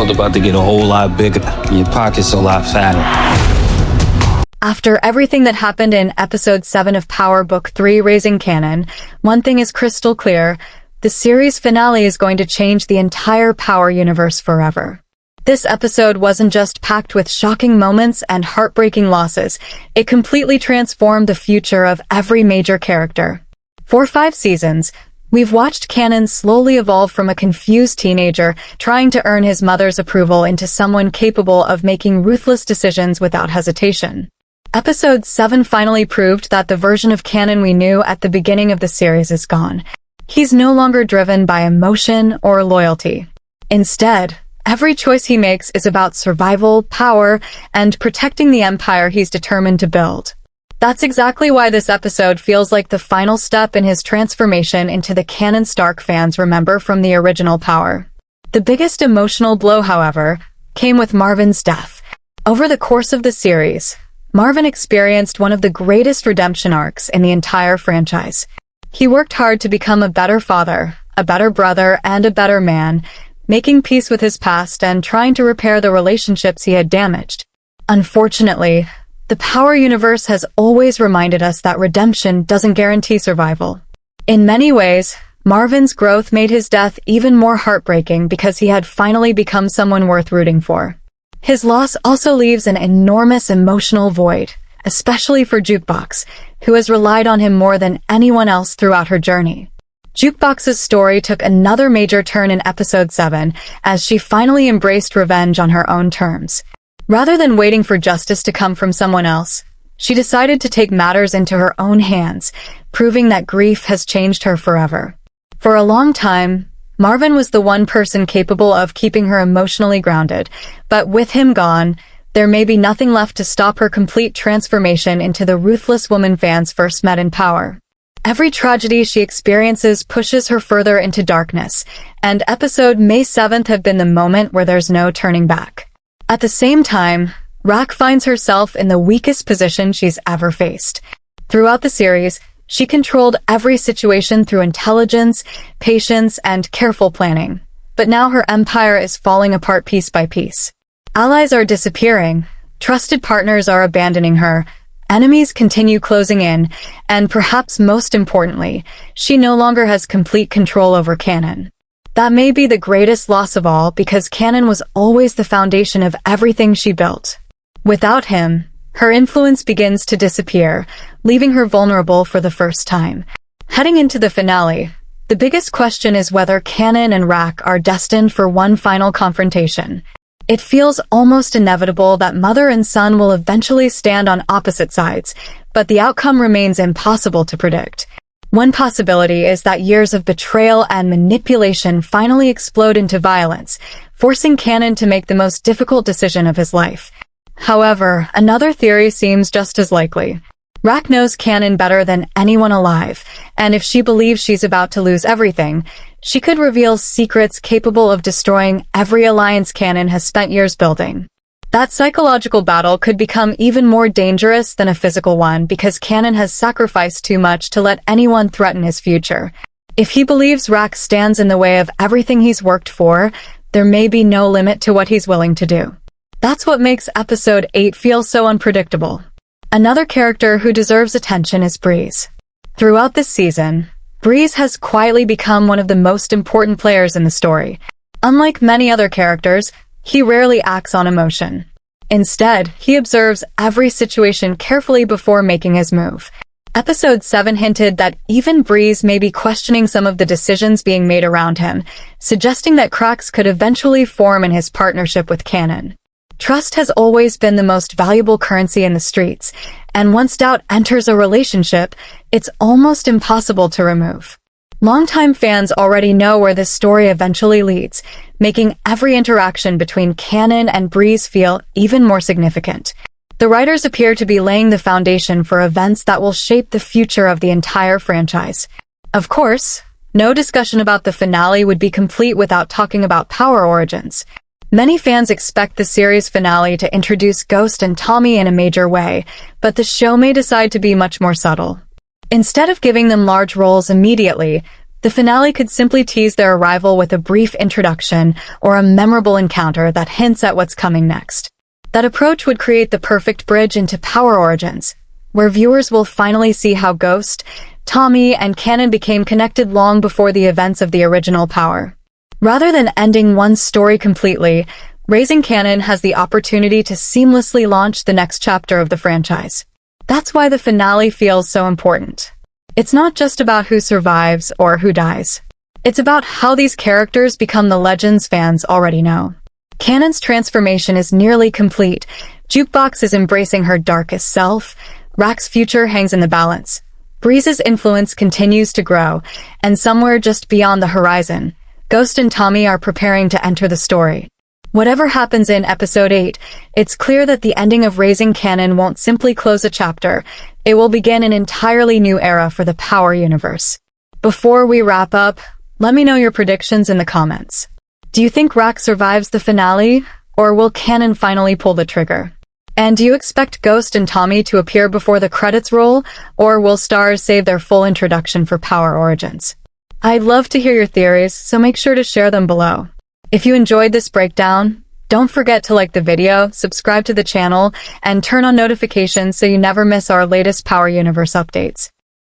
world about to get a whole lot bigger. Your pockets a lot fatter. After everything that happened in Episode 7 of Power Book 3, Raising Kanan, one thing is crystal clear: the series finale is going to change the entire Power universe forever. This episode wasn't just packed with shocking moments and heartbreaking losses, it completely transformed the future of every major character. For 5 seasons, we've watched Kanan slowly evolve from a confused teenager trying to earn his mother's approval into someone capable of making ruthless decisions without hesitation. Episode 7 finally proved that the version of Kanan we knew at the beginning of the series is gone. He's no longer driven by emotion or loyalty. Instead, every choice he makes is about survival, power, and protecting the empire he's determined to build. That's exactly why this episode feels like the final step in his transformation into the Kanan Stark fans remember from the original Power. The biggest emotional blow, however, came with Marvin's death. Over the course of the series, Marvin experienced one of the greatest redemption arcs in the entire franchise. He worked hard to become a better father, a better brother, and a better man, making peace with his past and trying to repair the relationships he had damaged. Unfortunately, the Power universe has always reminded us that redemption doesn't guarantee survival. In many ways, Marvin's growth made his death even more heartbreaking because he had finally become someone worth rooting for. His loss also leaves an enormous emotional void, especially for Jukebox, who has relied on him more than anyone else throughout her journey. Jukebox's story took another major turn in Episode 7 as she finally embraced revenge on her own terms. Rather than waiting for justice to come from someone else, she decided to take matters into her own hands, proving that grief has changed her forever. For a long time, Marvin was the one person capable of keeping her emotionally grounded, but with him gone, there may be nothing left to stop her complete transformation into the ruthless woman fans first met in Power. Every tragedy she experiences pushes her further into darkness, and episode May 7th have been the moment where there's no turning back. At the same time, Rak finds herself in the weakest position she's ever faced. Throughout the series, she controlled every situation through intelligence, patience, and careful planning. But now her empire is falling apart piece by piece. Allies are disappearing, trusted partners are abandoning her, enemies continue closing in, and perhaps most importantly, she no longer has complete control over Kanan. That may be the greatest loss of all because Kanan was always the foundation of everything she built. Without him, her influence begins to disappear, leaving her vulnerable for the first time. Heading into the finale, the biggest question is whether Kanan and Rak are destined for one final confrontation. It feels almost inevitable that mother and son will eventually stand on opposite sides, but the outcome remains impossible to predict. One possibility is that years of betrayal and manipulation finally explode into violence, forcing Kanan to make the most difficult decision of his life. However, another theory seems just as likely. Rak knows Kanan better than anyone alive, and if she believes she's about to lose everything, she could reveal secrets capable of destroying every alliance Kanan has spent years building. That psychological battle could become even more dangerous than a physical one because Kanan has sacrificed too much to let anyone threaten his future. If he believes Rak stands in the way of everything he's worked for, there may be no limit to what he's willing to do. That's what makes Episode 8 feel so unpredictable. Another character who deserves attention is Breeze. Throughout this season, Breeze has quietly become one of the most important players in the story. Unlike many other characters, he rarely acts on emotion. Instead, he observes every situation carefully before making his move. Episode 7 hinted that even Breeze may be questioning some of the decisions being made around him, suggesting that cracks could eventually form in his partnership with Kanan. Trust has always been the most valuable currency in the streets, and once doubt enters a relationship, it's almost impossible to remove. Longtime fans already know where this story eventually leads, making every interaction between Kanan and Breeze feel even more significant. The writers appear to be laying the foundation for events that will shape the future of the entire franchise. Of course, no discussion about the finale would be complete without talking about Power origins. Many fans expect the series finale to introduce Ghost and Tommy in a major way, but the show may decide to be much more subtle. Instead of giving them large roles immediately, The finale could simply tease their arrival with a brief introduction or a memorable encounter that hints at what's coming next. That approach would create the perfect bridge into Power Origins, where viewers will finally see how Ghost, Tommy, and Kanan became connected long before the events of the original Power. Rather than ending one story completely, Raising Kanan has the opportunity to seamlessly launch the next chapter of the franchise. That's why the finale feels so important. It's not just about who survives or who dies. It's about how these characters become the legends fans already know. Kanan's transformation is nearly complete. Jukebox is embracing her darkest self. Rack's future hangs in the balance. Breeze's influence continues to grow, and somewhere just beyond the horizon, Ghost and Tommy are preparing to enter the story. Whatever happens in Episode 8, it's clear that the ending of Raising Kanan won't simply close a chapter, it will begin an entirely new era for the Power universe. Before we wrap up, let me know your predictions in the comments. Do you think Rack survives the finale, or will Kanan finally pull the trigger? And do you expect Ghost and Tommy to appear before the credits roll, or will stars save their full introduction for Power Origins? I'd love to hear your theories, so make sure to share them below. If you enjoyed this breakdown, don't forget to like the video, subscribe to the channel, and turn on notifications so you never miss our latest Power Universe updates.